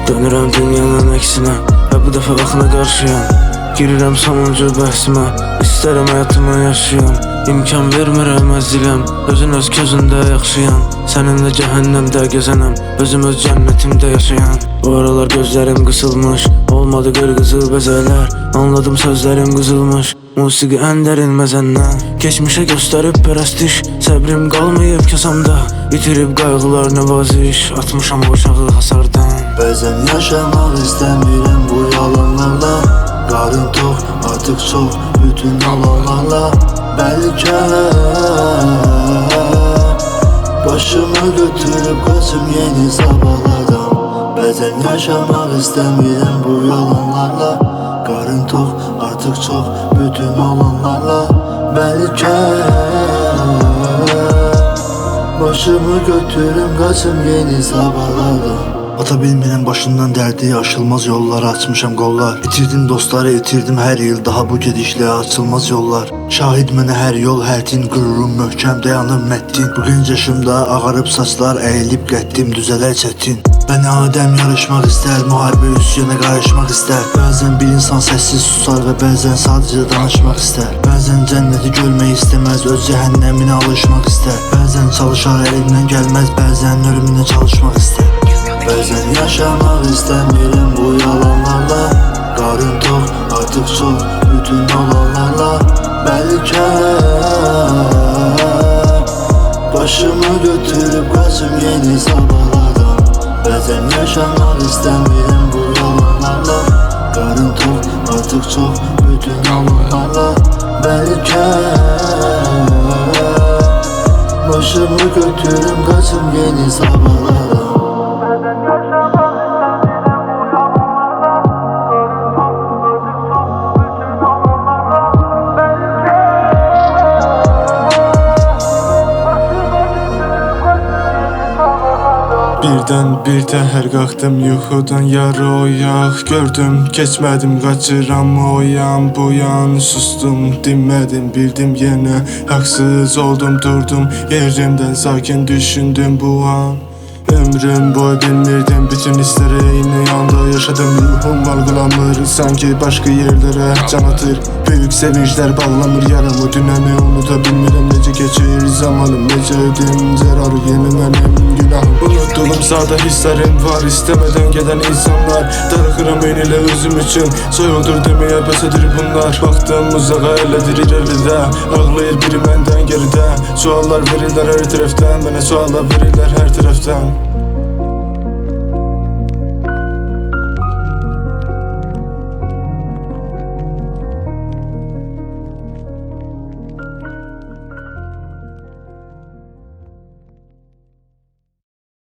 Dönürəm dünyanın əksinə, bu dəfə vaxtına qarşıyam. Girirəm sonuncu bəhsimə, istərəm həyatımı yaşayam. İmkan vermirəm əziləm, özün öz közündə yaxşıyam. Səninlə cəhənnəmdə gəzənəm, özüm öz cənnətimdə yaşayan. Bu aralar gözlərim qısılmış, olmadı qırqızıl bəzələr. Anladım sözlərim qızılmış, musiqi ən dərin məzəndən. Keçmişə göstərib pərəstiş, səbrim qalmayıb kasamda. İtirib qayğılar nəvaziş, atmışam o uşağı hasardan. Bəzən yaşamaq istəmirəm bu yalanlarla. Qarın tox, artıq çox, bütün alanlarla. Bəlkə başımı götürüb qaçım yeni sabahlardan. Bəzən yaşamaq istəmirəm bu yalanlarla. Qarın tox, artıq çox, bütün alanlarla. Bəlkə başımı götürüb qaçım yeni sabahlardan. Ata bilmirəm başından dərdi, aşılmaz yollara açmışam qollar. İtirdim dostları, itirdim hər il, daha bu gedişlə açılmaz yollar. Şahid mənə hər yol, hər tin, qürurum möhkəm dayanır məddin. Bu genç yaşımda ağarıb saçlar, əyilib qəddim, düzələr çətin. Bəni Adəm yarışmaq istər, müharibə üsyana qarışmaq istər. Bəzən bir insan səssiz susar və bəzən sadəcə danışmaq istər. Bəzən cənnəti görmək istəməz, öz cəhənnəminə alışmaq istər. Bəzən çalışar, əlindən gəlməz, bəzən ölümünə çalışmaq istər. Bəzən yaşamaq istəmirəm bu yalanlarla. Qarın tox, artıq çox, bütün olanlarla. Bəlkə başımı götürüb qaçım yeni sabahlardan. Bəzən yaşamaq istəmirəm bu yalanlarla. Qarın tox, artıq çox, bütün olanlarla. Bəlkə başımı götürüb qaçım yeni sabahlardan. Birdən bir təhər qalxdım yuxudan yarı oyaq. Gördüm, keçmədim, qaçıram o yan bu yan. Sustum, dinmədim, bildim yenə haqsız oldum, durdum yerimdən, sakin düşündüm bu an. Ömrüm boy bilmirdim, bütün hissləri eyni anda yaşadım. Ruhum algılamır, sanki başqa yerlərə can atır. Büyük sevinclər bağlamır yaramı, dünəni unuda bilmirəm. Necə keçir zamanım, necə edim zərarı, yeni mənim günahım. Unutduğum sadə hisslərim var, istəmədən gedən insanlar. Darıxıram eynilə özüm üçün, soyuldur deməyə bəs edir bunlar. Baxdım uzağa, elədir irəlidə, ağlayır biri məndən geridə. Suallar verirlər hər tərəfdən, mənə suallar verirlər hər tərəfdən.